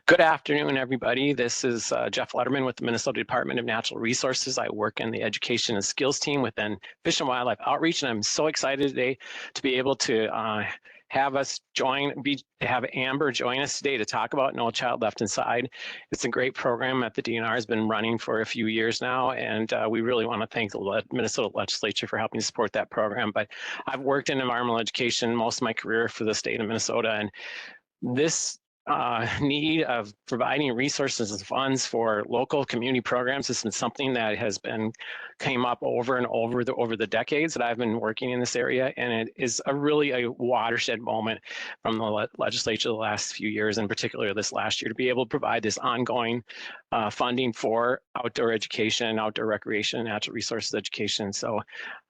Good afternoon, everybody. This is Jeff Letterman with the Minnesota Department of Natural Resources. I work in the education and skills team within Fish and Wildlife Outreach, and I'm so excited today to be able to have Amber join us today to talk about No Child Left Inside. It's a great program that the DNR has been running for a few years now, and we really want to thank the Minnesota Legislature for helping support that program. But I've worked in environmental education most of my career for the state of Minnesota, and this need of providing resources and funds for local community programs has been something that has came up over and over the decades that I've been working in this area, and it is really a watershed moment from the legislature the last few years, in particular this last year, to be able to provide this ongoing funding for outdoor education, outdoor recreation, natural resources education. So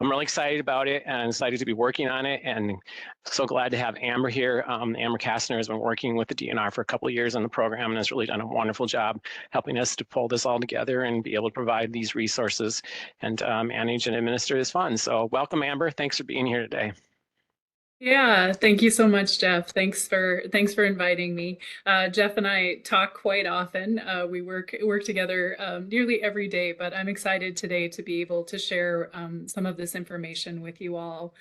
I'm really excited about it and excited to be working on it, and so glad to have Amber here. Amber Kastner has been working with the DNR for a couple of years on the program and has really done a wonderful job helping us to pull this all together and be able to provide these resources and manage and administer this fund. So welcome, Amber. Thanks for being here today. Yeah, thank you so much, Jeff. Thanks for inviting me. Jeff and I talk quite often. We work together nearly every day, but I'm excited today to be able to share some of this information with you all.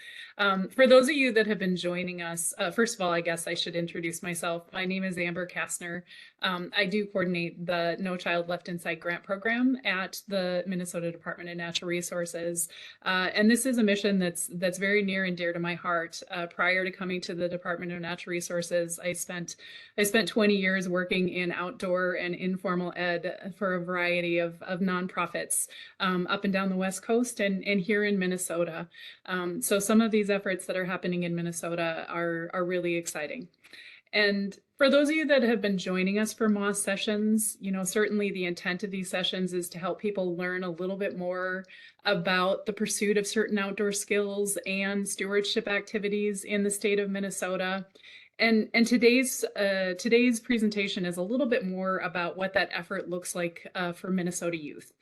For those of you that have been joining us, first of all, I guess I should introduce myself. My name is Amber Kastner. I do coordinate the No Child Left Inside grant program at the Minnesota Department of Natural Resources, and this is a mission that's very near and dear to my heart. Prior to coming to the Department of Natural Resources, I spent 20 years working in outdoor and informal ed for a variety of nonprofits up and down the West Coast and here in Minnesota. So some of these efforts that are happening in Minnesota are really exciting. And for those of you that have been joining us for MOS sessions, certainly the intent of these sessions is to help people learn a little bit more about the pursuit of certain outdoor skills and stewardship activities in the state of Minnesota. And today's presentation is a little bit more about what that effort looks like for Minnesota youth.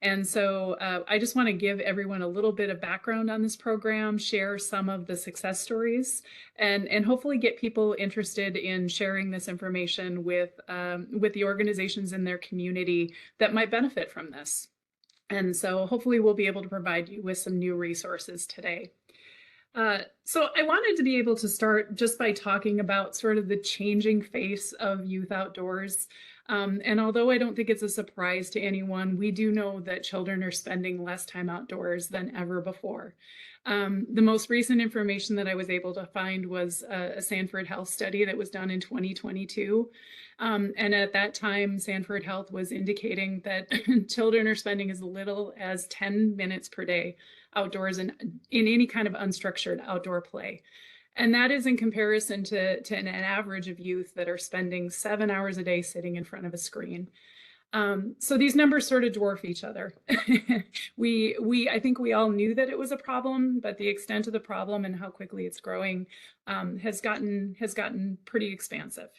And so I just want to give everyone a little bit of background on this program, share some of the success stories, and hopefully get people interested in sharing this information with the organizations in their community that might benefit from this. And so hopefully we'll be able to provide you with some new resources today. So I wanted to be able to start just by talking about sort of the changing face of youth outdoors. And although I don't think it's a surprise to anyone, we do know that children are spending less time outdoors than ever before. The most recent information that I was able to find was a Sanford Health study that was done in 2022. And at that time, Sanford Health was indicating that children are spending as little as 10 minutes per day outdoors in any kind of unstructured outdoor play. And that is in comparison to an average of youth that are spending 7 hours a day sitting in front of a screen. So these numbers sort of dwarf each other. I think we all knew that it was a problem, but the extent of the problem and how quickly it's growing has gotten pretty expansive.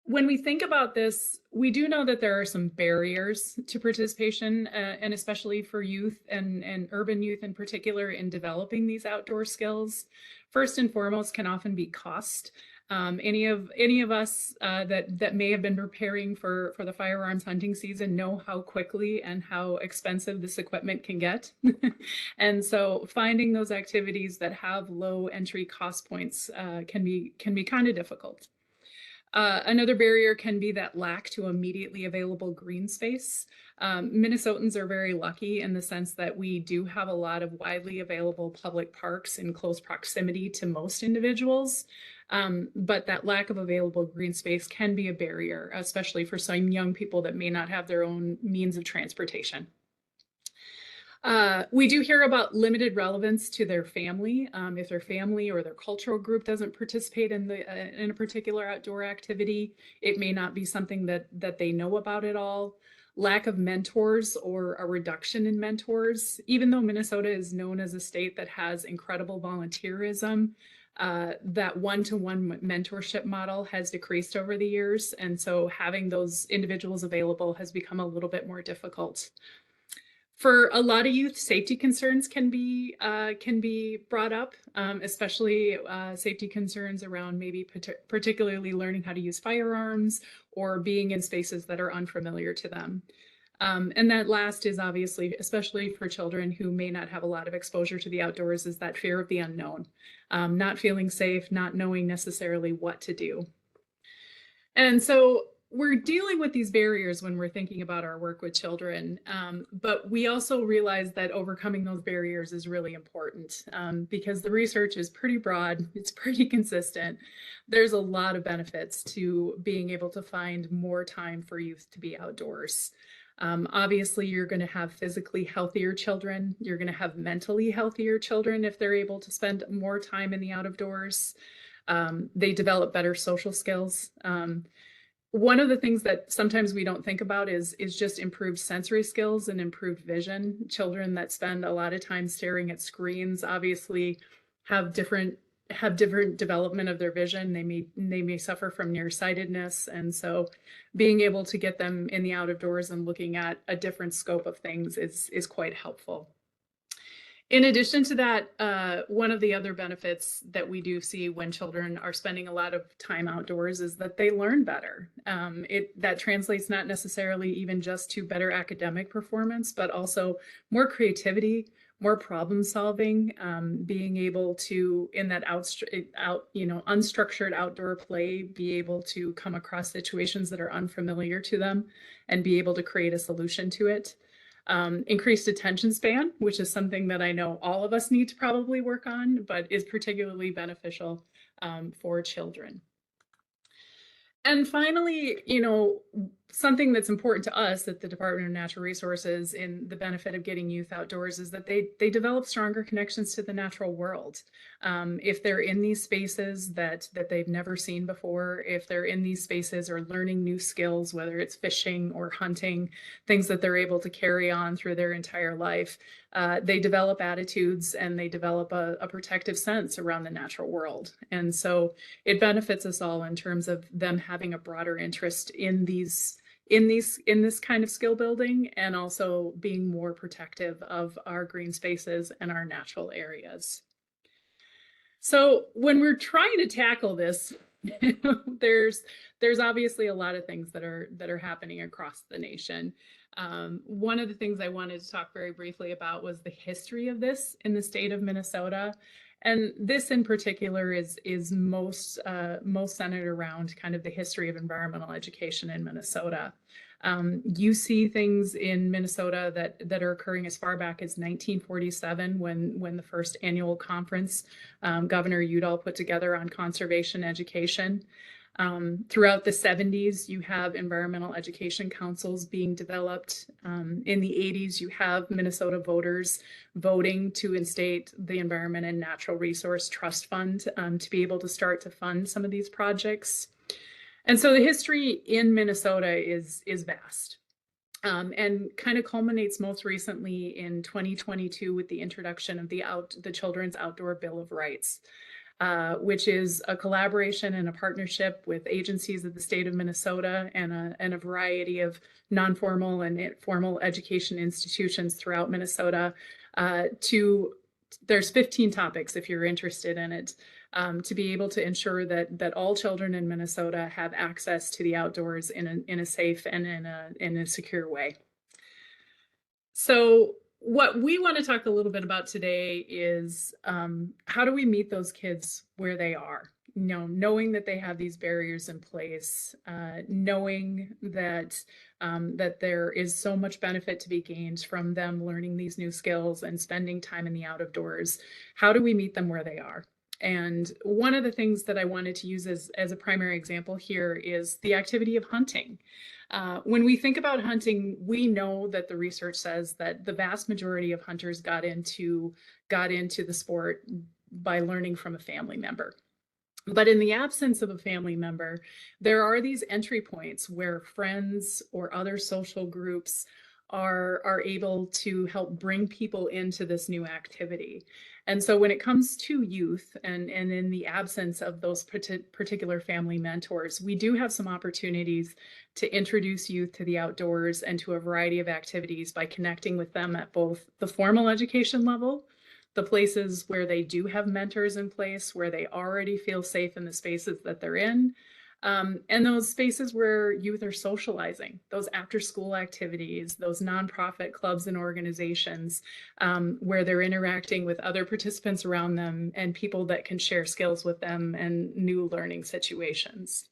When we think about this, we do know that there are some barriers to participation, and especially for youth and urban youth in particular in developing these outdoor skills. First and foremost can often be cost. Any of us that may have been preparing for the firearms hunting season know how quickly and how expensive this equipment can get. And so finding those activities that have low entry cost points can be kind of difficult. Another barrier can be that lack to immediately available green space. Minnesotans are very lucky in the sense that we do have a lot of widely available public parks in close proximity to most individuals, but that lack of available green space can be a barrier, especially for some young people that may not have their own means of transportation. We do hear about limited relevance to their family. If their family or their cultural group doesn't participate in a particular outdoor activity, it may not be something that they know about at all. Lack of mentors or a reduction in mentors. Even though Minnesota is known as a state that has incredible volunteerism, that one-to-one mentorship model has decreased over the years. And so having those individuals available has become a little bit more difficult. For a lot of youth, safety concerns can be brought up, especially safety concerns around maybe particularly learning how to use firearms or being in spaces that are unfamiliar to them. And that last is obviously, especially for children who may not have a lot of exposure to the outdoors, is that fear of the unknown, not feeling safe, not knowing necessarily what to do. And so we're dealing with these barriers when we're thinking about our work with children, but we also realize that overcoming those barriers is really important because the research is pretty broad, it's pretty consistent. There's a lot of benefits to being able to find more time for youth to be outdoors. Obviously, you're going to have physically healthier children. You're going to have mentally healthier children if they're able to spend more time in the out of doors. They develop better social skills. One of the things that sometimes we don't think about is just improved sensory skills and improved vision. Children that spend a lot of time staring at screens obviously have different development of their vision. They may suffer from nearsightedness, and so being able to get them in the out of doors and looking at a different scope of things is quite helpful. In addition to that, one of the other benefits that we do see when children are spending a lot of time outdoors is that they learn better. That translates not necessarily even just to better academic performance, but also more creativity, more problem solving, being able to, in that unstructured outdoor play, be able to come across situations that are unfamiliar to them and be able to create a solution to it. Increased attention span, which is something that I know all of us need to probably work on, but is particularly beneficial for children. And finally, something that's important to us at the Department of Natural Resources in the benefit of getting youth outdoors is that they develop stronger connections to the natural world. If they're in these spaces that they've never seen before, if they're in these spaces or learning new skills, whether it's fishing or hunting, things that they're able to carry on through their entire life, they develop attitudes and they develop a protective sense around the natural world. And so it benefits us all in terms of them having a broader interest in this kind of skill building, and also being more protective of our green spaces and our natural areas. So when we're trying to tackle this, there's obviously a lot of things that are happening across the nation. One of the things I wanted to talk very briefly about was the history of this in the state of Minnesota. And this in particular is most centered around kind of the history of environmental education in Minnesota. You see things in Minnesota that are occurring as far back as 1947, when the first annual conference Governor Udall put together on conservation education. Throughout the 70s, you have environmental education councils being developed. In the 80s, you have Minnesota voters voting to instate the Environment and Natural Resource Trust Fund to be able to start to fund some of these projects. And so the history in Minnesota is vast. And kind of culminates most recently in 2022 with the introduction of the Children's Outdoor Bill of Rights. Which is a collaboration and a partnership with agencies of the state of Minnesota and a variety of non-formal and formal education institutions throughout Minnesota. There's 15 topics if you're interested in it, to be able to ensure that all children in Minnesota have access to the outdoors in a safe and in a secure way. So what we want to talk a little bit about today is how do we meet those kids where they are? Knowing that they have these barriers in place, knowing that there is so much benefit to be gained from them learning these new skills and spending time in the out of doors. How do we meet them where they are? And one of the things that I wanted to use as a primary example here is the activity of hunting. When we think about hunting, we know that the research says that the vast majority of hunters got into the sport by learning from a family member. But in the absence of a family member, there are these entry points where friends or other social groups are able to help bring people into this new activity. And so when it comes to youth and in the absence of those particular family mentors, we do have some opportunities to introduce youth to the outdoors and to a variety of activities by connecting with them at both the formal education level, the places where they do have mentors in place, where they already feel safe in the spaces that they're in, and those spaces where youth are socializing, those after school activities, those nonprofit clubs and organizations, where they're interacting with other participants around them and people that can share skills with them and new learning situations.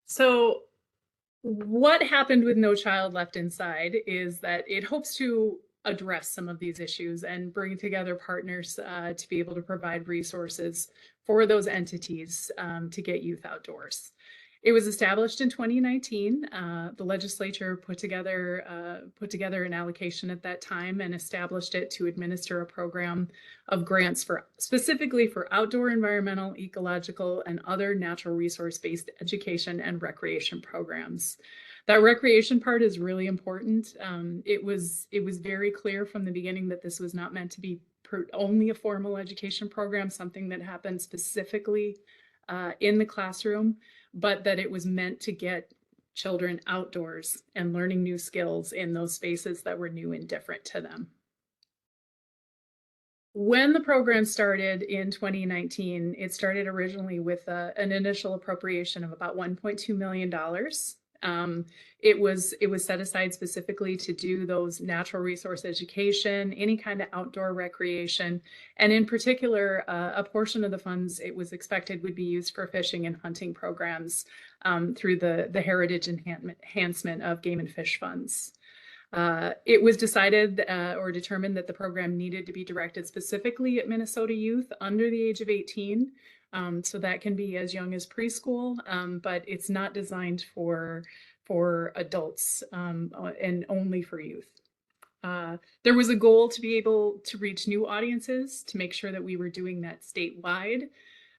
So what happened with No Child Left Inside is that it hopes to address some of these issues and bring together partners to be able to provide resources for those entities to get youth outdoors. It was established in 2019. The legislature put together an allocation at that time and established it to administer a program of grants for specifically for outdoor environmental, ecological, and other natural resource-based education and recreation programs. That recreation part is really important. It was very clear from the beginning that this was not meant to be only a formal education program, something that happened specifically in the classroom, but that it was meant to get children outdoors and learning new skills in those spaces that were new and different to them. When the program started in 2019, it started originally with an initial appropriation of about $1.2 million. It was set aside specifically to do those natural resource education, any kind of outdoor recreation, and in particular, a portion of the funds it was expected would be used for fishing and hunting programs through the heritage enhancement of game and fish funds. It was decided or determined that the program needed to be directed specifically at Minnesota youth under the age of 18. So that can be as young as preschool, but it's not designed for adults and only for youth. There was a goal to be able to reach new audiences, to make sure that we were doing that statewide,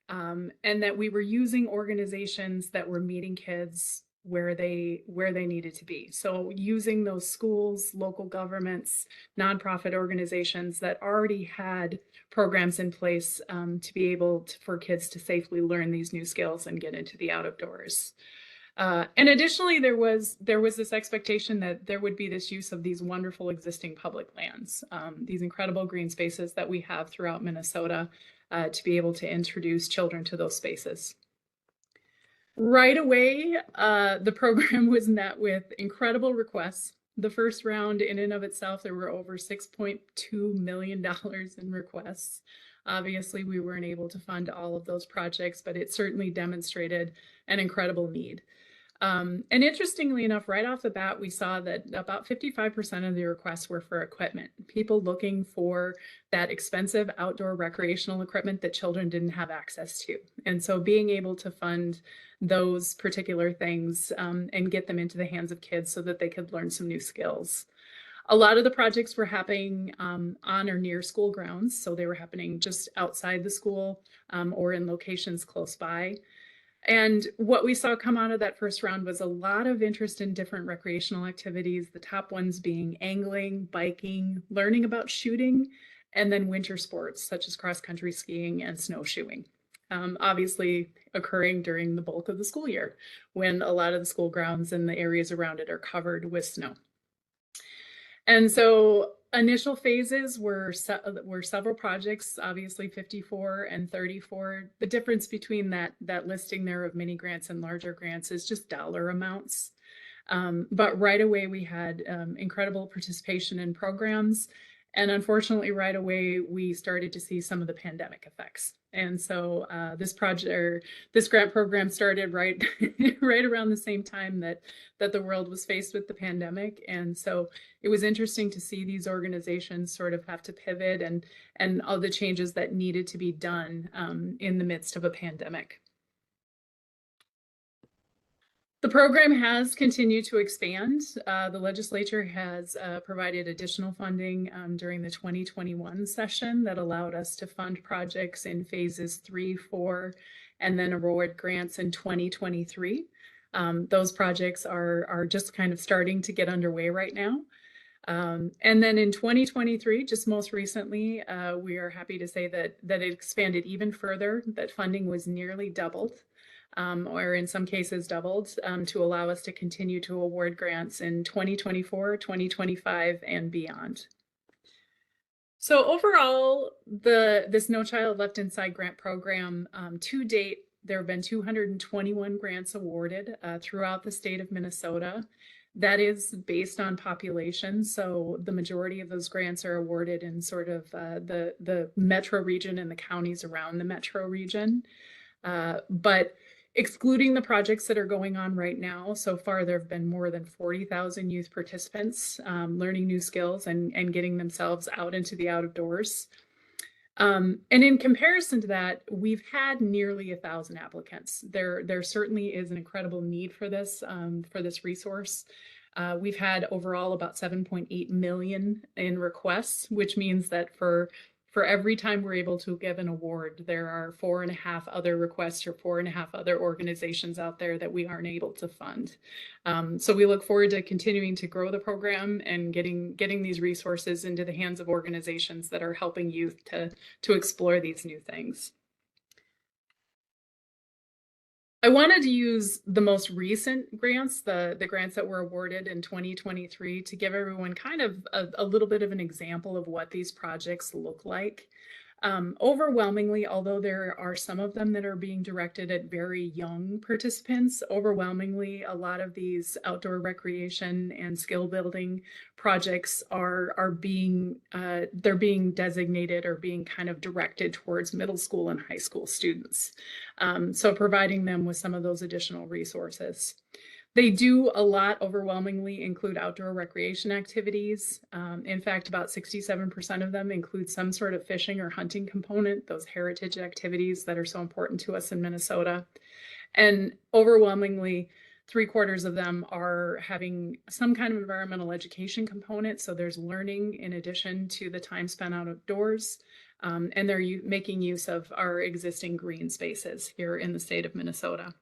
and that we were using organizations that were meeting kids where they needed to be. So using those schools, local governments, nonprofit organizations that already had programs in place to be able for kids to safely learn these new skills and get into the outdoors. And additionally, there was this expectation that there would be this use of these wonderful existing public lands, these incredible green spaces that we have throughout Minnesota to be able to introduce children to those spaces. Right away, the program was met with incredible requests. The first round in and of itself, there were over $6.2 million in requests. Obviously, we weren't able to fund all of those projects, but it certainly demonstrated an incredible need. And interestingly enough, right off the bat, we saw that about 55% of the requests were for equipment, people looking for that expensive outdoor recreational equipment that children didn't have access to. And so being able to fund those particular things and get them into the hands of kids so that they could learn some new skills. A lot of the projects were happening on or near school grounds, so they were happening just outside the school or in locations close by. And what we saw come out of that first round was a lot of interest in different recreational activities, the top ones being angling, biking, learning about shooting, and then winter sports such as cross-country skiing and snowshoeing. Obviously occurring during the bulk of the school year when a lot of the school grounds and the areas around it are covered with snow. And so initial phases were several projects, obviously 54 and 34. The difference between that listing there of mini grants and larger grants is just dollar amounts. But right away we had incredible participation in programs. And unfortunately, right away, we started to see some of the pandemic effects. And so this grant program started right around the same time that the world was faced with the pandemic. And so it was interesting to see these organizations sort of have to pivot and all the changes that needed to be done in the midst of a pandemic. The program has continued to expand. The legislature has provided additional funding during the 2021 session that allowed us to fund projects in phases 3, 4, and then award grants in 2023. Those projects are just kind of starting to get underway right now. And then in 2023, just most recently, we are happy to say that it expanded even further, that funding was nearly doubled, or in some cases doubled, to allow us to continue to award grants in 2024, 2025, and beyond. So overall, this No Child Left Inside grant program, to date, there have been 221 grants awarded throughout the state of Minnesota. That is based on population, so the majority of those grants are awarded in sort of the metro region and the counties around the metro region. But excluding the projects that are going on right now, so far there have been more than 40,000 youth participants learning new skills and getting themselves out into the outdoors. And in comparison to that, we've had nearly 1,000 applicants. There certainly is an incredible need for this resource. We've had overall about 7.8 million in requests, which means that for every time we're able to give an award, there are 4.5 other requests or 4.5 other organizations out there that we aren't able to fund. So we look forward to continuing to grow the program and getting these resources into the hands of organizations that are helping youth to explore these new things. I wanted to use the most recent grants, the grants that were awarded in 2023, to give everyone kind of a little bit of an example of what these projects look like. Overwhelmingly, although there are some of them that are being directed at very young participants, overwhelmingly, a lot of these outdoor recreation and skill building projects are being they're being designated or being kind of directed towards middle school and high school students. So providing them with some of those additional resources. They do a lot, overwhelmingly include outdoor recreation activities. In fact, about 67% of them include some sort of fishing or hunting component, those heritage activities that are so important to us in Minnesota. And overwhelmingly, 3/4 of them are having some kind of environmental education component. So there's learning in addition to the time spent outdoors. And they're making use of our existing green spaces here in the state of Minnesota.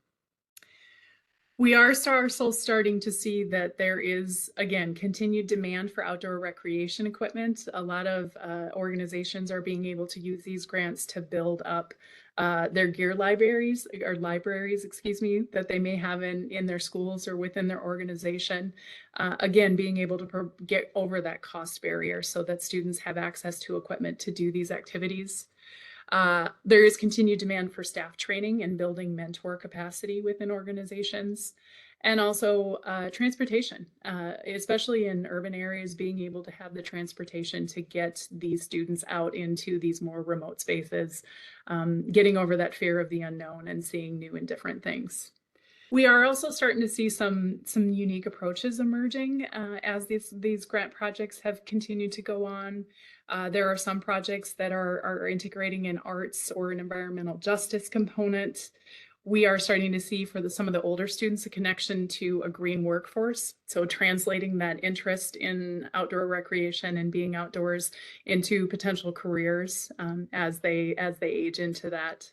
We are also starting to see that there is, again, continued demand for outdoor recreation equipment. A lot of organizations are being able to use these grants to build up their gear libraries, excuse me, that they may have in their schools or within their organization. Again, being able to get over that cost barrier so that students have access to equipment to do these activities. There is continued demand for staff training and building mentor capacity within organizations, and also transportation, especially in urban areas, being able to have the transportation to get these students out into these more remote spaces, getting over that fear of the unknown and seeing new and different things. We are also starting to see some unique approaches emerging as these grant projects have continued to go on. There are some projects that are integrating an arts or an environmental justice component. We are starting to see for some of the older students a connection to a green workforce. So translating that interest in outdoor recreation and being outdoors into potential careers as they age into that.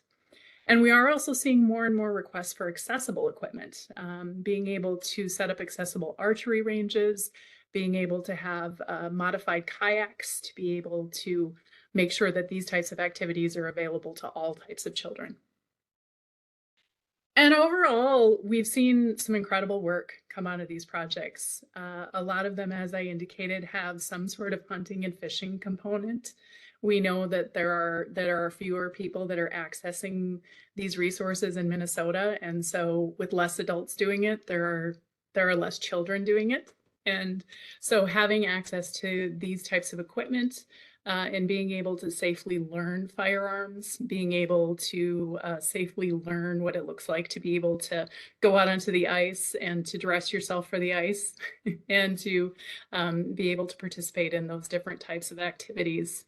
And we are also seeing more and more requests for accessible equipment, being able to set up accessible archery ranges, being able to have modified kayaks to be able to make sure that these types of activities are available to all types of children. And overall, we've seen some incredible work come out of these projects. A lot of them, as I indicated, have some sort of hunting and fishing component. We know that there are fewer people that are accessing these resources in Minnesota, and so with less adults doing it, there are less children doing it. And so having access to these types of equipment and being able to safely learn firearms, being able to safely learn what it looks like to be able to go out onto the ice and to dress yourself for the ice and to be able to participate in those different types of activities.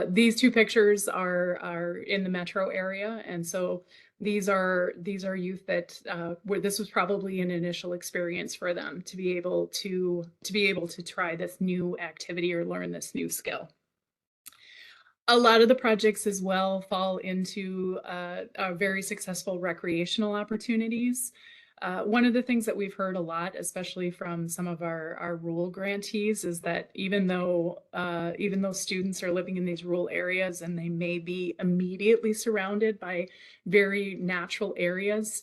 These two pictures are in the metro area, and so these are youth that where this was probably an initial experience for them to be able to try this new activity or learn this new skill. A lot of the projects as well fall into very successful recreational opportunities. One of the things that we've heard a lot, especially from some of our rural grantees, is that even though students are living in these rural areas and they may be immediately surrounded by very natural areas,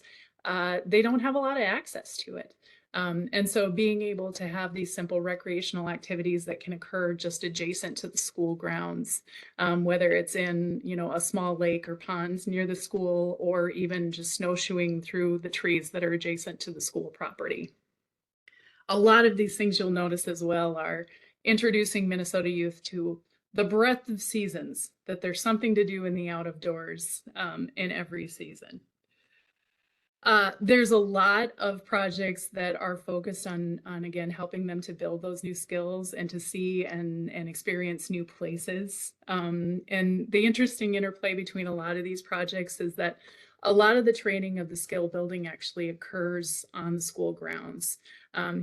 they don't have a lot of access to it. And so being able to have these simple recreational activities that can occur just adjacent to the school grounds, whether it's in, a small lake or ponds near the school, or even just snowshoeing through the trees that are adjacent to the school property. A lot of these things you'll notice as well are introducing Minnesota youth to the breadth of seasons, that there's something to do in the out of doors in every season. There's a lot of projects that are focused on again, helping them to build those new skills and to see and experience new places. And the interesting interplay between a lot of these projects is that a lot of the training of the skill building actually occurs on the school grounds.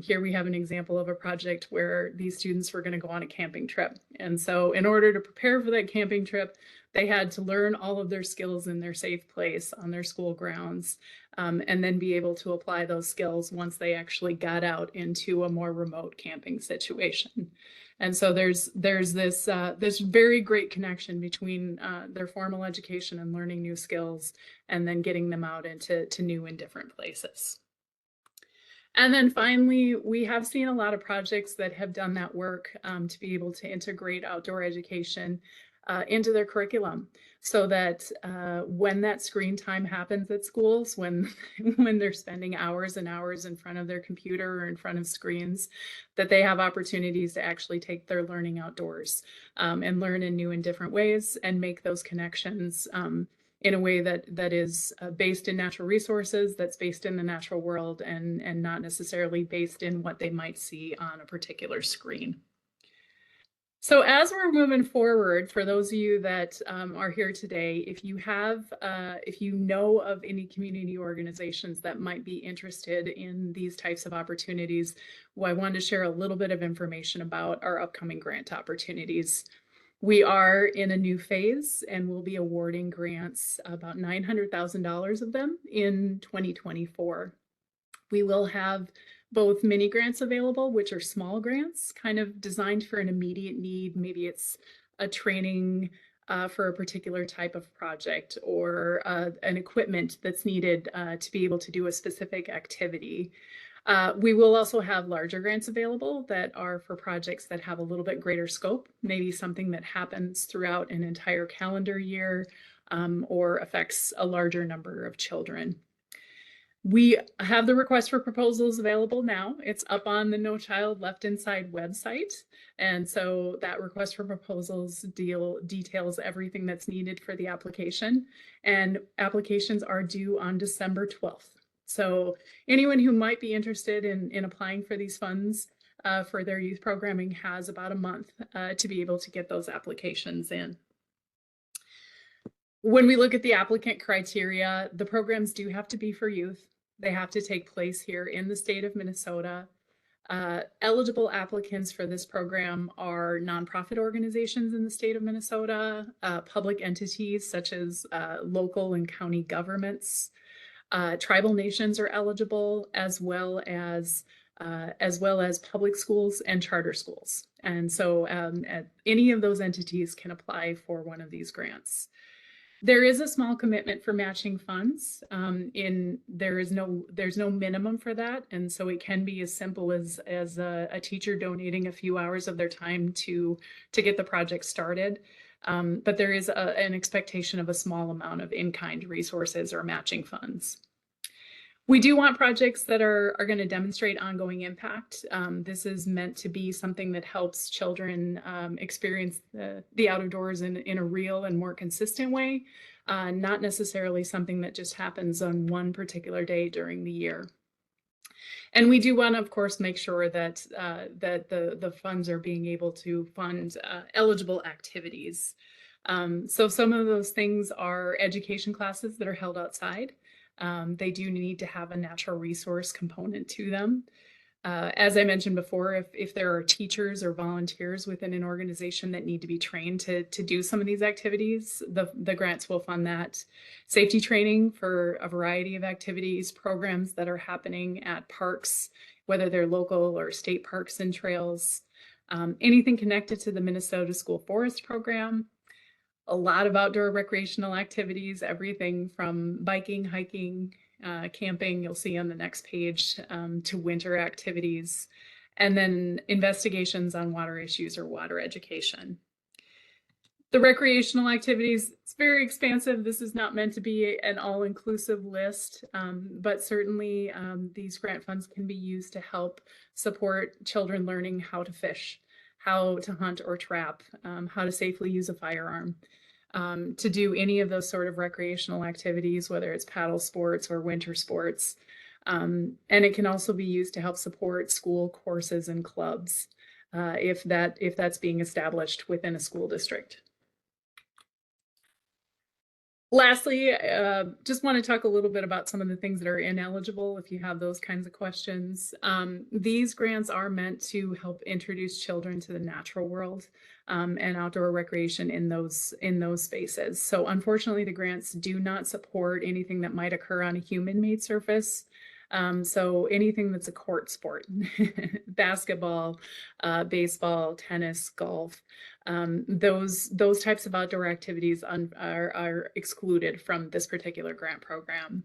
Here we have an example of a project where these students were going to go on a camping trip. And so in order to prepare for that camping trip, they had to learn all of their skills in their safe place on their school grounds, and then be able to apply those skills once they actually got out into a more remote camping situation. And so there's this very great connection between their formal education and learning new skills, and then getting them out into new and different places. And then finally, we have seen a lot of projects that have done that work to be able to integrate outdoor education into their curriculum, so that when that screen time happens at schools, when they're spending hours and hours in front of their computer or in front of screens, that they have opportunities to actually take their learning outdoors and learn in new and different ways, and make those connections in a way that is based in natural resources, that's based in the natural world, and not necessarily based in what they might see on a particular screen. So as we're moving forward, for those of you that are here today, if you know of any community organizations that might be interested in these types of opportunities, well, I wanted to share a little bit of information about our upcoming grant opportunities. We are in a new phase, and we'll be awarding grants, about $900,000 of them in 2024. We will have both mini grants available, which are small grants, kind of designed for an immediate need. Maybe it's a training for a particular type of project, or an equipment that's needed to be able to do a specific activity. We will also have larger grants available that are for projects that have a little bit greater scope, maybe something that happens throughout an entire calendar year, or affects a larger number of children. We have the request for proposals available now. It's up on the No Child Left Inside website. And so that request for proposals details everything that's needed for the application. And applications are due on December 12th. So anyone who might be interested in applying for these funds for their youth programming has about a month to be able to get those applications in. When we look at the applicant criteria, the programs do have to be for youth. They have to take place here in the state of Minnesota. Eligible applicants for this program are nonprofit organizations in the state of Minnesota, public entities such as local and county governments. Tribal nations are eligible, as well as public schools and charter schools. And so any of those entities can apply for one of these grants. There is a small commitment for matching funds. There's no minimum for that, and so it can be as simple as a teacher donating a few hours of their time to get the project started. But there is an expectation of a small amount of in-kind resources or matching funds. We do want projects that are going to demonstrate ongoing impact. This is meant to be something that helps children experience the outdoors in a real and more consistent way, not necessarily something that just happens on one particular day during the year. And we do want to, of course, make sure that the funds are being able to fund eligible activities. So some of those things are education classes that are held outside. They do need to have a natural resource component to them. As I mentioned before, if there are teachers or volunteers within an organization that need to be trained to do some of these activities, the grants will fund that. Safety training for a variety of activities, programs that are happening at parks, whether they're local or state parks and trails, anything connected to the Minnesota School Forest Program, a lot of outdoor recreational activities, everything from biking, hiking, camping, you'll see on the next page, to winter activities, and then investigations on water issues or water education. The recreational activities, it's very expansive. This is not meant to be an all-inclusive list, but certainly these grant funds can be used to help support children learning how to fish, how to hunt or trap, how to safely use a firearm. To do any of those sort of recreational activities, whether it's paddle sports or winter sports. And it can also be used to help support school courses and clubs if that's being established within a school district. Lastly, just want to talk a little bit about some of the things that are ineligible if you have those kinds of questions. These grants are meant to help introduce children to the natural world and outdoor recreation in those spaces. So unfortunately, the grants do not support anything that might occur on a human-made surface. So anything that's a court sport, basketball, baseball, tennis, golf, those types of outdoor activities are excluded from this particular grant program.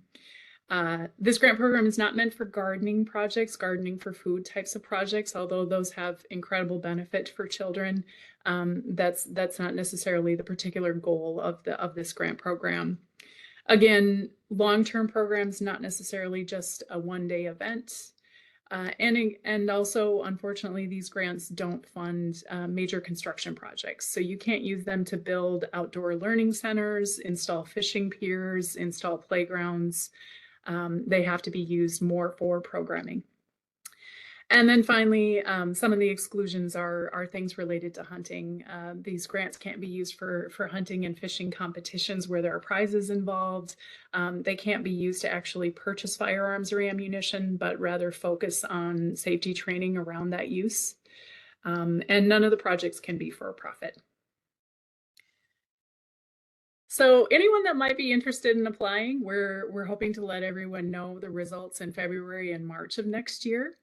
This grant program is not meant for gardening projects, gardening for food types of projects, although those have incredible benefit for children. That's not necessarily the particular goal of this grant program. Again, long-term programs, not necessarily just a one-day event. And also, unfortunately, these grants don't fund major construction projects. So you can't use them to build outdoor learning centers, install fishing piers, install playgrounds. They have to be used more for programming. And then finally, some of the exclusions are things related to hunting. These grants can't be used for hunting and fishing competitions where there are prizes involved. They can't be used to actually purchase firearms or ammunition, but rather focus on safety training around that use. And none of the projects can be for a profit. So anyone that might be interested in applying, we're hoping to let everyone know the results in February and March of next year.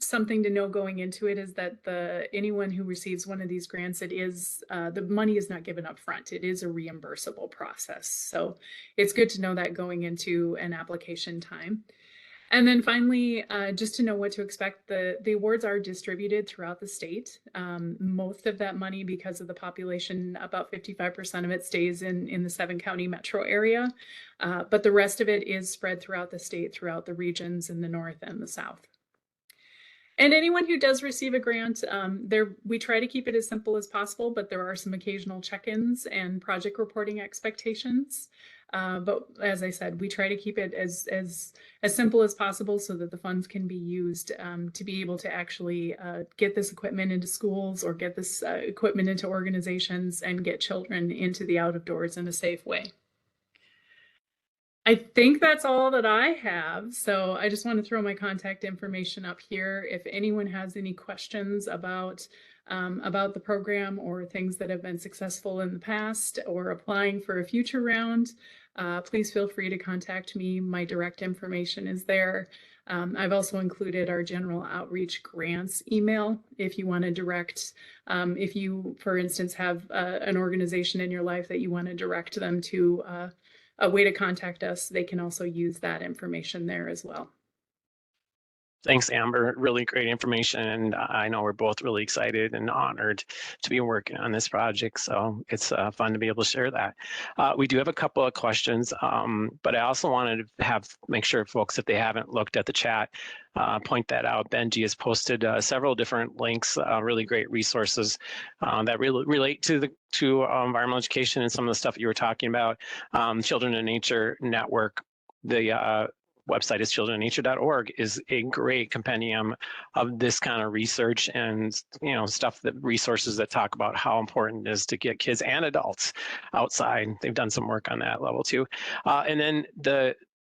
Something to know going into it is that anyone who receives one of these grants, it is the money is not given up front. It is a reimbursable process. So it's good to know that going into an application time. And then finally, just to know what to expect, the awards are distributed throughout the state. Most of that money, because of the population, about 55% of it stays in the 7-county metro area, but the rest of it is spread throughout the state, throughout the regions in the north and the south. And anyone who does receive a grant, we try to keep it as simple as possible, but there are some occasional check-ins and project reporting expectations. But as I said, we try to keep it as simple as possible so that the funds can be used to be able to actually get this equipment into schools or get this equipment into organizations and get children into the outdoors in a safe way. I think that's all that I have. So I just want to throw my contact information up here. If anyone has any questions about the program or things that have been successful in the past or applying for a future round, please feel free to contact me. My direct information is there. I've also included our general outreach grants email if you want to direct, if you, for instance, have an organization in your life that you want to direct them to a way to contact us, they can also use that information there as well. Thanks, Amber. Really great information. And I know we're both really excited and honored to be working on this project. So it's fun to be able to share that. We do have a couple of questions, but I also wanted to make sure folks, if they haven't looked at the chat, point that out. Benji has posted several different links, really great resources that really relate to environmental education and some of the stuff you were talking about. Children in Nature Network, the website is childreninature.org, is a great compendium of this kind of research and resources that talk about how important it is to get kids and adults outside. They've done some work on that level too. And then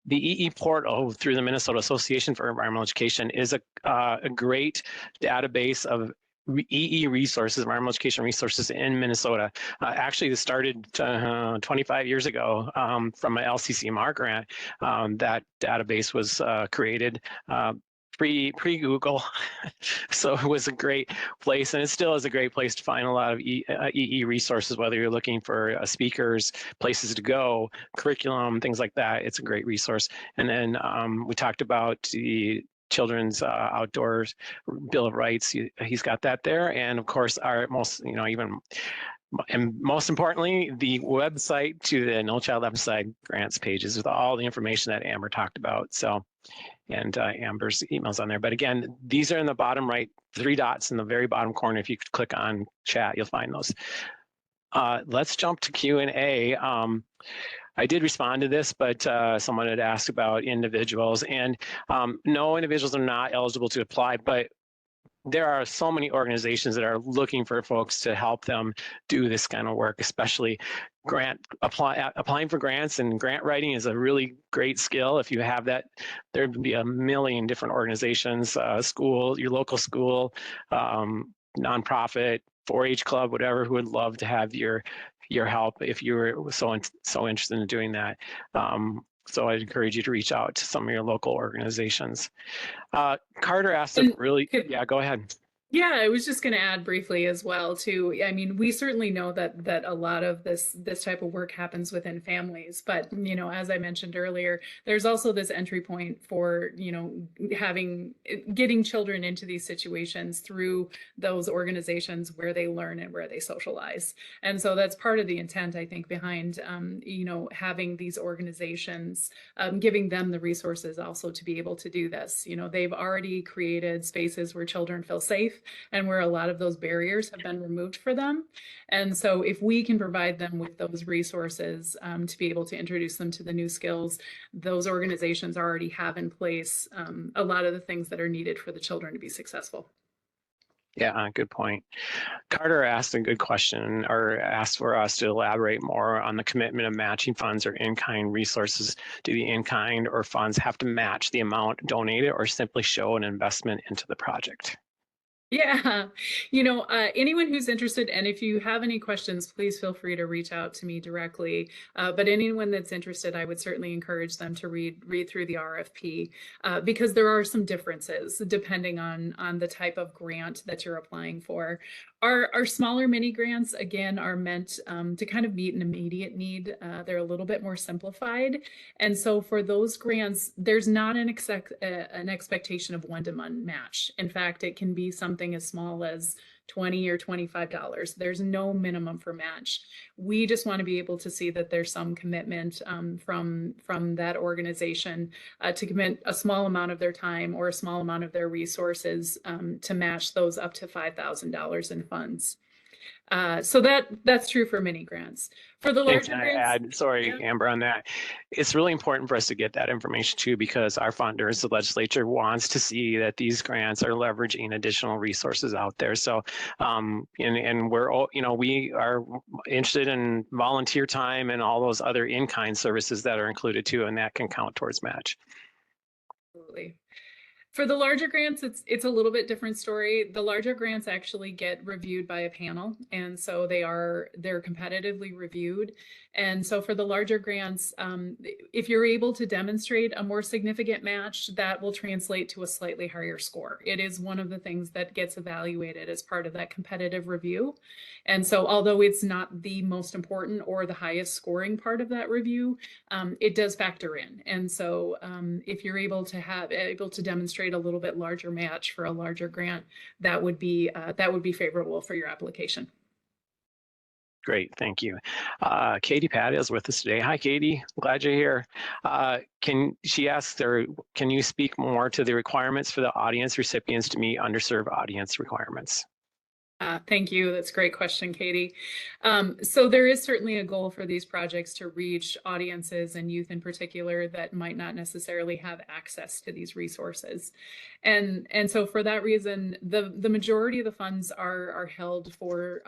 the EE portal through the Minnesota Association for Environmental Education is a great database of EE resources, environmental education resources in Minnesota. Actually, this started 25 years ago from an LCCMR grant. That database was created pre-Google, so it was a great place, and it still is a great place to find a lot of EE resources, whether you're looking for speakers, places to go, curriculum, things like that. It's a great resource. And then we talked about the Children's Outdoors Bill of Rights. He's got that there, and of course, our most, and most importantly, the website to the No Child Left Inside grants pages with all the information that Amber talked about. So, and Amber's emails on there. But again, these are in the bottom right, 3 dots in the very bottom corner. If you click on chat, you'll find those. Let's jump to Q&A. I did respond to this, but someone had asked about individuals, and no, individuals are not eligible to apply, but there are so many organizations that are looking for folks to help them do this kind of work, especially applying for grants, and grant writing is a really great skill. If you have that, there'd be a million different organizations, school, your local school, nonprofit, 4-H club, whatever, who would love to have your help if you were so interested in doing that. So I'd encourage you to reach out to some of your local organizations. Carter asked yeah, go ahead. Yeah, I was just going to add briefly as well too. I mean, we certainly know that a lot of this type of work happens within families, but as I mentioned earlier, there's also this entry point for getting children into these situations through those organizations where they learn and where they socialize. And so that's part of the intent, I think, behind having these organizations, giving them the resources also to be able to do this. They've already created spaces where children feel safe and where a lot of those barriers have been removed for them. And so if we can provide them with those resources to be able to introduce them to the new skills, those organizations already have in place a lot of the things that are needed for the children to be successful. Yeah, good point. Carter asked a good question, or asked for us to elaborate more on the commitment of matching funds or in-kind resources. Do the in-kind or funds have to match the amount donated, or simply show an investment into the project? Yeah, anyone who's interested, and if you have any questions, please feel free to reach out to me directly. But anyone that's interested, I would certainly encourage them to read through the RFP because there are some differences depending on the type of grant that you're applying for. Our smaller mini grants, again, are meant to kind of meet an immediate need. They're a little bit more simplified. And so for those grants, there's not an expectation of one-to-one match. In fact, it can be something as small as $20 or $25. There's no minimum for match. We just want to be able to see that there's some commitment from that organization to commit a small amount of their time or a small amount of their resources to match those up to $5,000 in funds. So that's true for mini grants. For the larger grants, Amber, on that, it's really important for us to get that information too, because our funders, the legislature, wants to see that these grants are leveraging additional resources out there. So, and we're all, we are interested in volunteer time and all those other in-kind services that are included too, and that can count towards match. Absolutely. For the larger grants, it's a little bit different story. The larger grants actually get reviewed by a panel, and so they're competitively reviewed. And so for the larger grants, if you're able to demonstrate a more significant match, that will translate to a slightly higher score. It is one of the things that gets evaluated as part of that competitive review. And so although it's not the most important or the highest scoring part of that review, it does factor in. And so if you're able to demonstrate a little bit larger match for a larger grant, that would be favorable for your application. Great, thank you. Katie Pat is with us today. Hi, Katie. Glad you're here. She asks, can you speak more to the requirements for the audience recipients to meet underserved audience requirements? Thank you. That's a great question, Katie. So there is certainly a goal for these projects to reach audiences and youth in particular that might not necessarily have access to these resources. And so for that reason, the majority of the funds are held for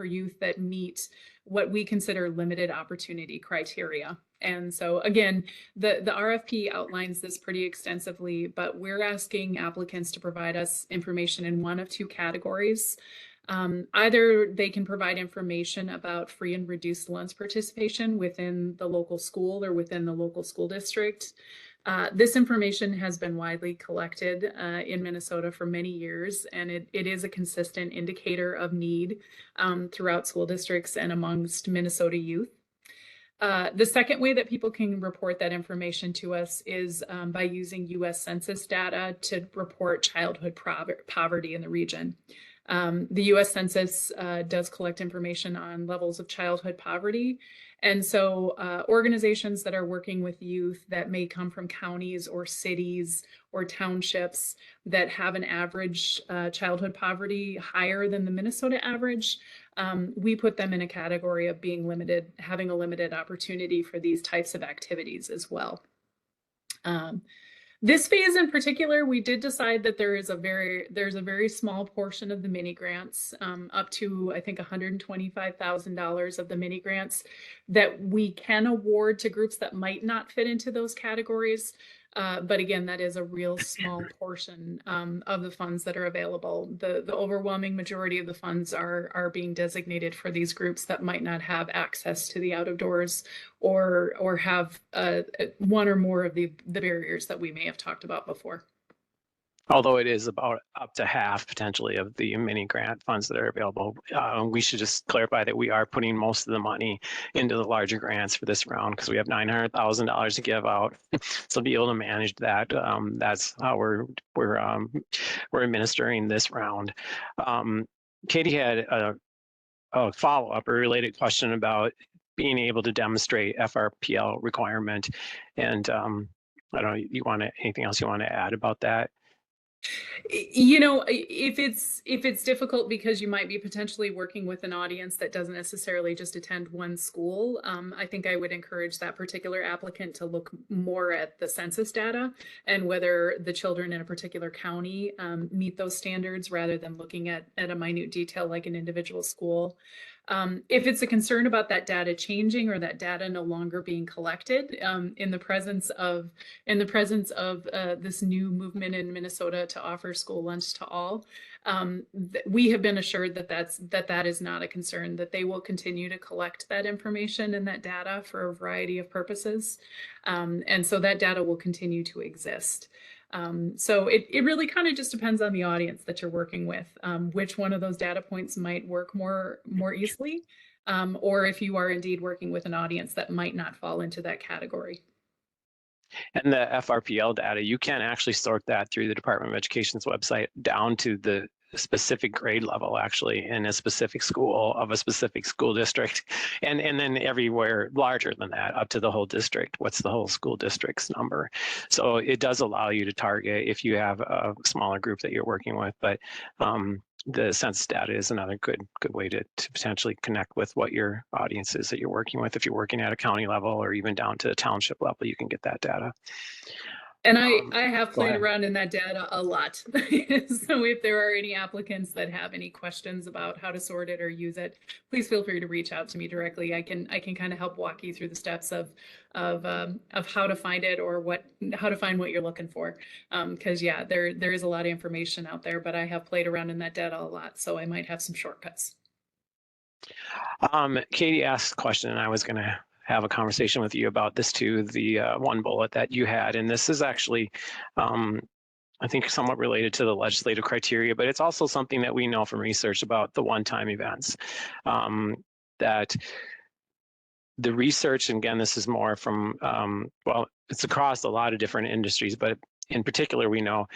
youth that meet what we consider limited opportunity criteria. And so again, the RFP outlines this pretty extensively, but we're asking applicants to provide us information in one of two categories. Either they can provide information about free and reduced lunch participation within the local school or within the local school district. This information has been widely collected in Minnesota for many years, and it is a consistent indicator of need throughout school districts and amongst Minnesota youth. The second way that people can report that information to us is by using U.S. Census data to report childhood poverty in the region. The U.S. Census does collect information on levels of childhood poverty. And so organizations that are working with youth that may come from counties or cities or townships that have an average childhood poverty higher than the Minnesota average, we put them in a category of being limited, having a limited opportunity for these types of activities as well. This phase in particular, we did decide that there's a very small portion of the mini grants, up to I think $125,000 of the mini grants, that we can award to groups that might not fit into those categories. But again, that is a real small portion of the funds that are available. The overwhelming majority of the funds are being designated for these groups that might not have access to the out of doors or have one or more of the barriers that we may have talked about before. Although it is about up to half potentially of the mini grant funds that are available. We should just clarify that we are putting most of the money into the larger grants for this round because we have $900,000 to give out. So to be able to manage that, that's how we're administering this round. Katie had a follow-up, a related question about being able to demonstrate FRPL requirement. And I don't know, anything else you want to add about that? You know, if it's difficult because you might be potentially working with an audience that doesn't necessarily just attend one school, I think I would encourage that particular applicant to look more at the census data and whether the children in a particular county meet those standards rather than looking at a minute detail like an individual school. If it's a concern about that data changing or that data no longer being collected in the presence of this new movement in Minnesota to offer school lunch to all, we have been assured that that is not a concern, that they will continue to collect that information and that data for a variety of purposes. And so that data will continue to exist. So it really kind of just depends on the audience that you're working with, which one of those data points might work more easily, or if you are indeed working with an audience that might not fall into that category. And the FRPL data, you can actually sort that through the Department of Education's website down to the specific grade level, actually, in a specific school of a specific school district, and then everywhere larger than that up to the whole district. What's the whole school district's number? So it does allow you to target if you have a smaller group that you're working with, but the census data is another good way to potentially connect with what your audience is that you're working with. If you're working at a county level or even down to a township level, you can get that data. And I have played around in that data a lot. So if there are any applicants that have any questions about how to sort it or use it, please feel free to reach out to me directly. I can kind of help walk you through the steps of how to find it or how to find what you're looking for. Because yeah, there is a lot of information out there, but I have played around in that data a lot, so I might have some shortcuts. Katie asked a question, and I was going to have a conversation with you about this too, the one bullet that you had. And this is actually, I think, somewhat related to the legislative criteria, but it's also something that we know from research about the one-time events. That the research, and again, this is more from, well, it's across a lot of different industries, but in particular, we know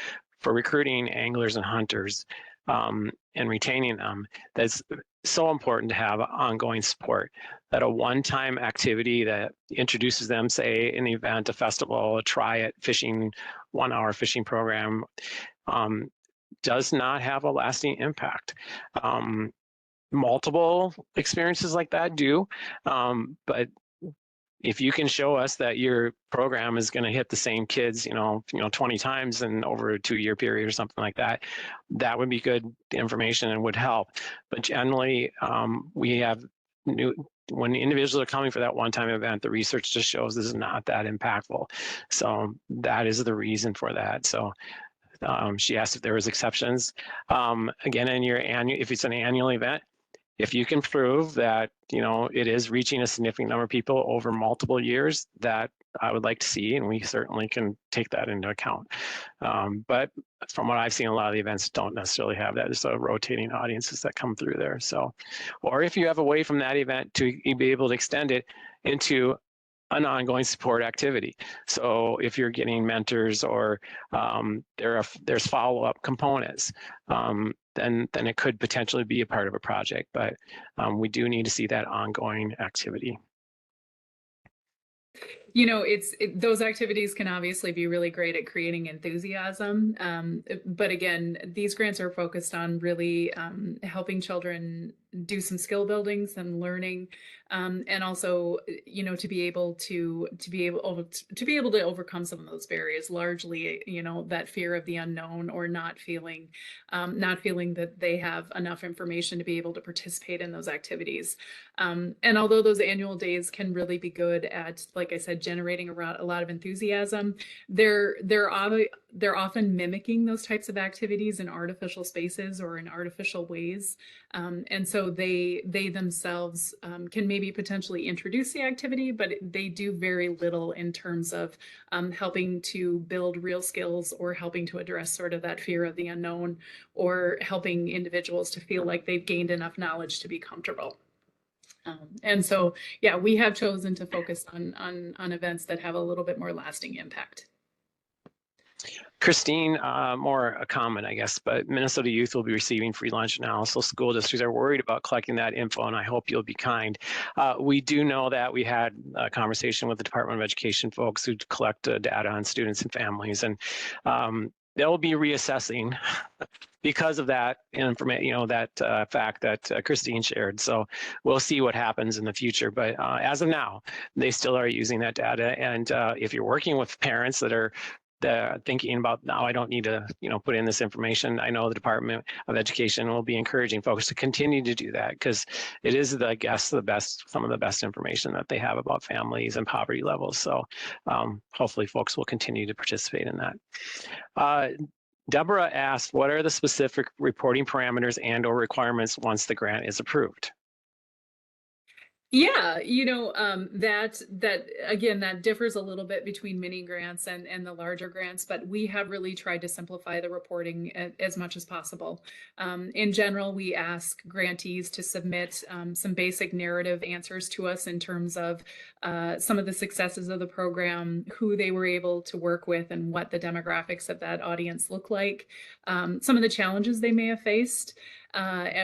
for recruiting anglers and hunters and retaining them, that's so important to have ongoing support. That a one-time activity that introduces them, say, an event, a festival, a try-it fishing, 1-hour fishing program, does not have a lasting impact. Multiple experiences like that do, but if you can show us that your program is going to hit the same kids, 20 times in over a 2-year period or something like that, that would be good information and would help. But generally, we have when individuals are coming for that one-time event, the research just shows this is not that impactful. So that is the reason for that. So she asked if there was exceptions. Again, in your annual, if it's an annual event, if you can prove that, you know, it is reaching a significant number of people over multiple years, that I would like to see, and we certainly can take that into account. But from what I've seen, a lot of the events don't necessarily have that. There's rotating audiences that come through there. So, or if you have a way from that event to be able to extend it into an ongoing support activity. So if you're getting mentors or there's follow-up components, then it could potentially be a part of a project, but we do need to see that ongoing activity. You know, those activities can obviously be really great at creating enthusiasm. But again, these grants are focused on really helping children do some skill buildings and learning, and also, you know, to be able to overcome some of those barriers. Largely, you know, that fear of the unknown, or not feeling that they have enough information to be able to participate in those activities. And although those annual days can really be good at, like I said, generating a lot of enthusiasm, they're often mimicking those types of activities in artificial spaces or in artificial ways. And so they themselves can maybe potentially introduce the activity, but they do very little in terms of helping to build real skills, or helping to address sort of that fear of the unknown, or helping individuals to feel like they've gained enough knowledge to be comfortable. And so, yeah, we have chosen to focus on events that have a little bit more lasting impact. Christine, more a comment, I guess, but Minnesota youth will be receiving free lunch now, so school districts are worried about collecting that info, and I hope you'll be kind. We do know that we had a conversation with the Department of Education folks who collect data on students and families, and they'll be reassessing because of that information, you know, that fact that Christine shared. So we'll see what happens in the future. But as of now, they still are using that data. And if you're working with parents that are thinking about, now I don't need to, you know, put in this information, I know the Department of Education will be encouraging folks to continue to do that, because it is, I guess, some of the best information that they have about families and poverty levels. So hopefully folks will continue to participate in that. Deborah asked, what are the specific reporting parameters and/or requirements once the grant is approved? Yeah, you know, that again, that differs a little bit between mini grants and the larger grants, but we have really tried to simplify the reporting as much as possible. In general, we ask grantees to submit some basic narrative answers to us in terms of some of the successes of the program, who they were able to work with, and what the demographics of that audience look like, some of the challenges they may have faced,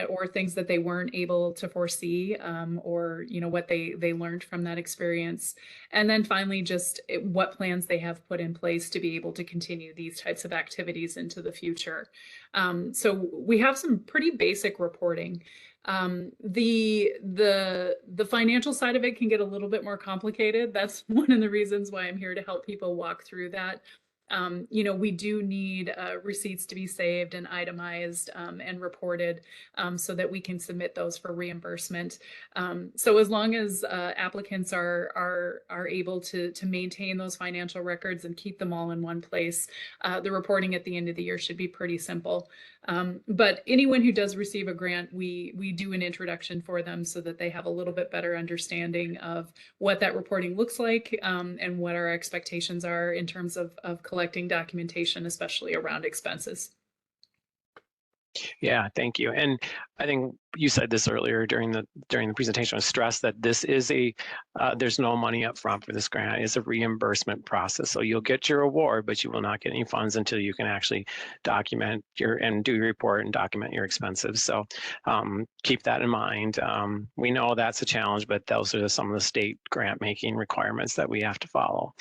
or things that they weren't able to foresee, or, you know, what they learned from that experience. And then finally, just what plans they have put in place to be able to continue these types of activities into the future. So we have some pretty basic reporting. The financial side of it can get a little bit more complicated. That's one of the reasons why I'm here to help people walk through that. You know, we do need receipts to be saved and itemized and reported, so that we can submit those for reimbursement. So as long as applicants are able to maintain those financial records and keep them all in one place, the reporting at the end of the year should be pretty simple. But anyone who does receive a grant, we do an introduction for them so that they have a little bit better understanding of what that reporting looks like, and what our expectations are in terms of collecting documentation, especially around expenses. Yeah, thank you. And I think you said this earlier during the presentation, was stress that this is there's no money up front for this grant. It's a reimbursement process. So you'll get your award, but you will not get any funds until you can actually document and do your report and document your expenses. So keep that in mind. We know that's a challenge, but those are some of the state grant making requirements that we have to follow.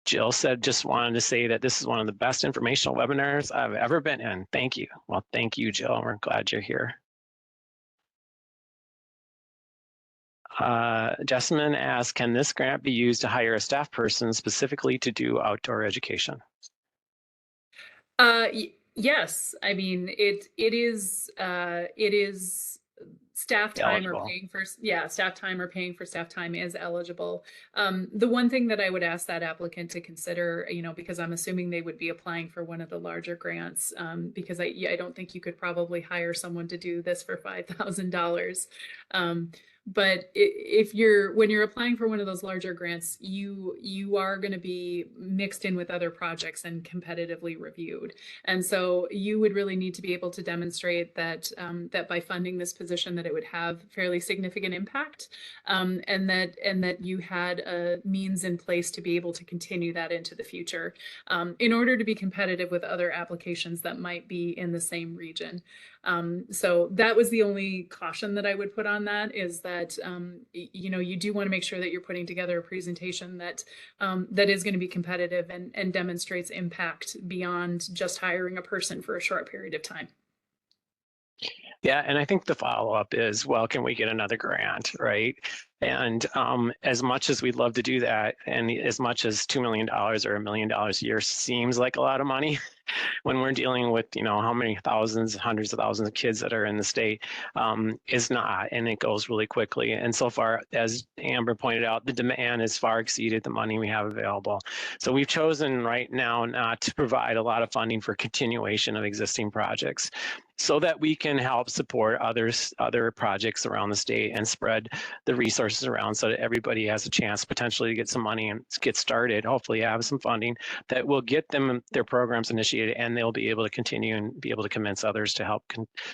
Jill said, just wanted to say that this is one of the best informational webinars I've ever been in. Thank you. Well, thank you, Jill. We're glad you're here. Jessamine asked, can this grant be used to hire a staff person specifically to do outdoor education? Yes, I mean, it is staff time or eligible. paying for, yeah, staff time or paying for staff time is eligible. The one thing that I would ask that applicant to consider, because I'm assuming they would be applying for one of the larger grants, because I don't think you could probably hire someone to do this for $5,000. But if when you're applying for one of those larger grants, you are going to be mixed in with other projects and competitively reviewed. And so you would really need to be able to demonstrate that that by funding this position, that it would have fairly significant impact, and that you had a means in place to be able to continue that into the future, in order to be competitive with other applications that might be in the same region. So that was the only caution that I would put on that, is that you do want to make sure that you're putting together a presentation that that is going to be competitive and demonstrates impact beyond just hiring a person for a short period of time. Yeah, and I think the follow-up is, well, can we get another grant, right? And as much as we'd love to do that, and as much as $2 million or $1 million a year seems like a lot of money, when we're dealing with, how many thousands, hundreds of thousands of kids that are in the state, is not, and it goes really quickly. And so far, as Amber pointed out, the demand has far exceeded the money we have available. So we've chosen right now not to provide a lot of funding for continuation of existing projects, so that we can help support other projects around the state and spread the resources around, so that everybody has a chance potentially to get some money and get started, hopefully have some funding that will get them their programs initiated, and they'll be able to continue and be able to convince others to help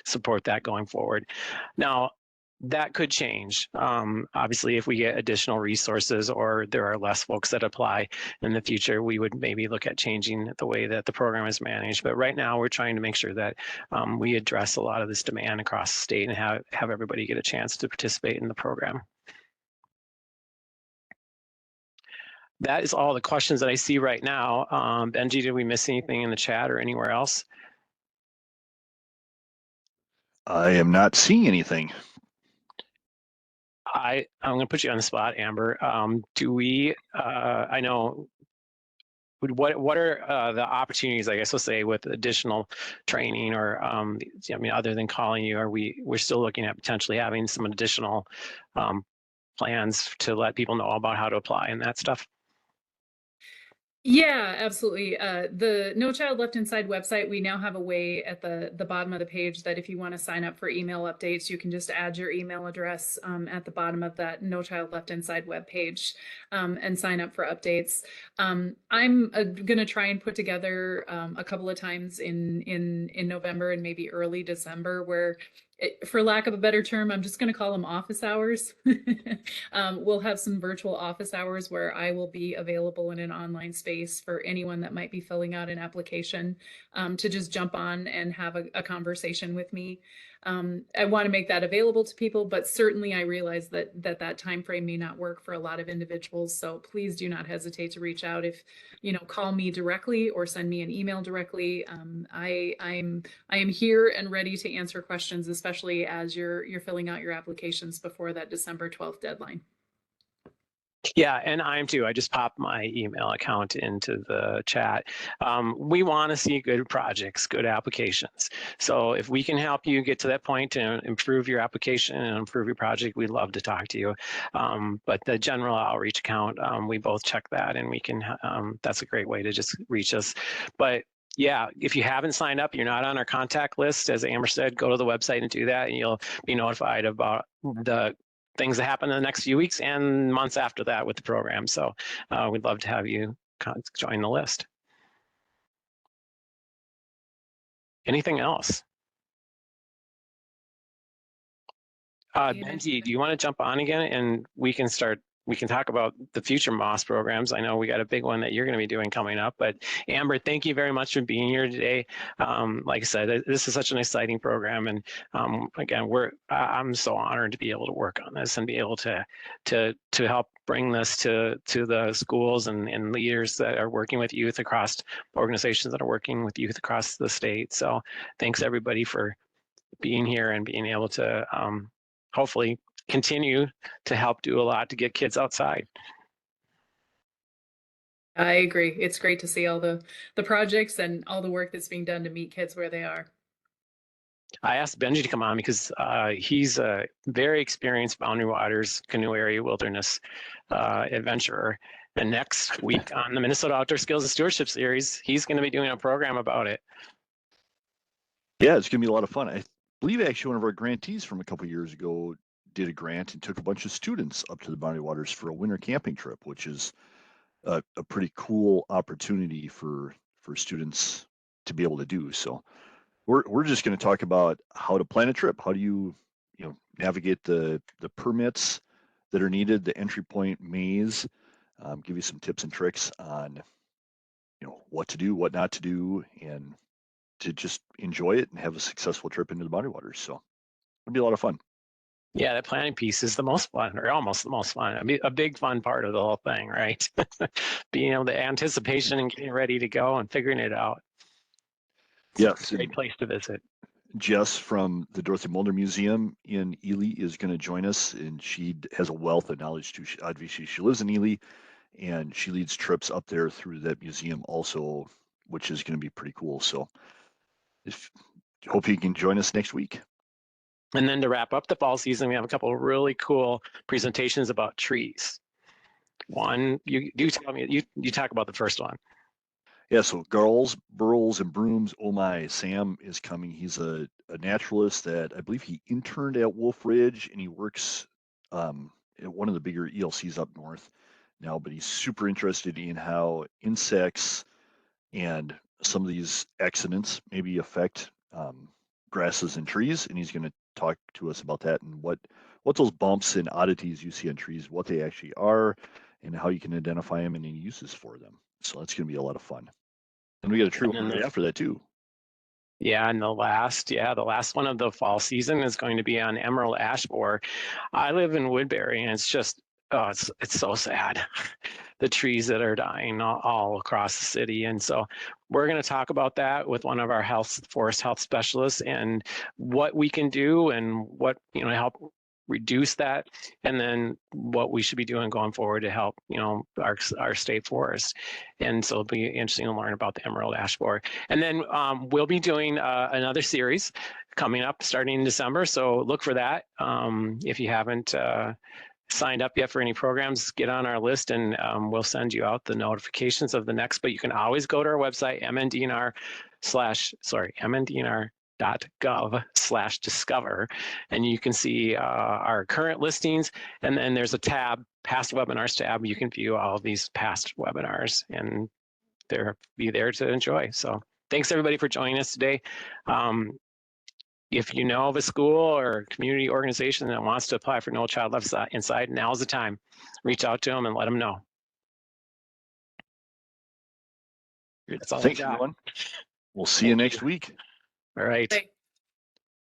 support that going forward. Now, that could change. Obviously, if we get additional resources or there are less folks that apply in the future, we would maybe look at changing the way that the program is managed. But right now, we're trying to make sure that we address a lot of this demand across the state and have everybody get a chance to participate in the program. That is all the questions that I see right now. Benji, did we miss anything in the chat or anywhere else? I am not seeing anything. I'm going to put you on the spot, Amber. Do we, I know, what are the opportunities, I guess we'll say, with additional training, or, other than calling you, we're still looking at potentially having some additional plans to let people know about how to apply and that stuff? Yeah, absolutely. The No Child Left Inside website, we now have a way at the bottom of the page that if you want to sign up for email updates, you can just add your email address at the bottom of that No Child Left Inside webpage, and sign up for updates. I'm going to try and put together a couple of times in November and maybe early December, where for lack of a better term, I'm just going to call them office hours. We'll have some virtual office hours where I will be available in an online space for anyone that might be filling out an application, to just jump on and have a conversation with me. I want to make that available to people, but certainly I realize that time frame may not work for a lot of individuals. So please do not hesitate to reach out. If call me directly or send me an email directly. I am here and ready to answer questions, especially as you're filling out your applications before that December 12th deadline. Yeah, and I am too. I just popped my email account into the chat. We want to see good projects, good applications. So if we can help you get to that point to improve your application and improve your project, we'd love to talk to you. But the general outreach account, we both check that, and we can. That's a great way to just reach us. But yeah, if you haven't signed up, you're not on our contact list, as Amber said, go to the website and do that, and you'll be notified about the things that happen in the next few weeks and months after that with the program. So we'd love to have you join the list. Anything else? Benji, do you want to jump on again, and we can talk about the future MOS programs. I know we got a big one that you're going to be doing coming up, but Amber, thank you very much for being here today. Like I said, this is such an exciting program, and again, I'm so honored to be able to work on this and be able to help bring this to the schools and leaders that are working with youth across, organizations that are working with youth across the state. So thanks everybody for being here and being able to hopefully continue to help do a lot to get kids outside. I agree. It's great to see all the projects and all the work that's being done to meet kids where they are. I asked Benji to come on because he's a very experienced Boundary Waters Canoe Area Wilderness adventurer. And next week on the Minnesota Outdoor Skills and Stewardship Series, he's going to be doing a program about it. Yeah, it's going to be a lot of fun. I believe actually one of our grantees from a couple of years ago did a grant and took a bunch of students up to the Boundary Waters for a winter camping trip, which is a pretty cool opportunity for students to be able to do. So we're just going to talk about how to plan a trip. How do you navigate the permits that are needed, the entry point maze, give you some tips and tricks on what to do, what not to do, and to just enjoy it and have a successful trip into the Boundary Waters. So it'll be a lot of fun. Yeah, that planning piece is the most fun, or almost the most fun. I mean, a big fun part of the whole thing, right? Being able to anticipation and getting ready to go and figuring it out. Yes, It's a great place to visit. Jess from the Dorothy Mulder Museum in Ely is going to join us, and she has a wealth of knowledge too. Obviously, she lives in Ely, and she leads trips up there through that museum also, which is going to be pretty cool. So hope you can join us next week. And then to wrap up the fall season, we have a couple of really cool presentations about trees. One, you tell me, you talk about the first one. Yeah, so Garls, Burls, and Brooms. Oh my, Sam is coming. He's a naturalist that I believe he interned at Wolf Ridge, and he works at one of the bigger ELCs up north now, but he's super interested in how insects and some of these accidents maybe affect grasses and trees, and he's going to talk to us about that and what those bumps and oddities you see on trees, what they actually are, and how you can identify them and any uses for them. So that's going to be a lot of fun. And we got a tree one right after that too. Yeah, and the last one of the fall season is going to be on emerald ash borer. I live in Woodbury, and it's just it's so sad. The trees that are dying all across the city. And so we're going to talk about that with one of our forest health specialists and what we can do and what, help reduce that, and then what we should be doing going forward to help, our state forest. And so it'll be interesting to learn about the emerald ash borer. And then we'll be doing another series coming up starting in December. So look for that. If you haven't signed up yet for any programs, get on our list, and we'll send you out the notifications of the next. But you can always go to our website, mndnr.gov/discover, and you can see our current listings. And then there's a tab, past webinars tab. You can view all of these past webinars, and be there to enjoy. So thanks everybody for joining us today. If you know of a school or community organization that wants to apply for No Child Left Inside, now's the time. Reach out to them and let them know. Thanks, everyone. We'll see you next week. All right.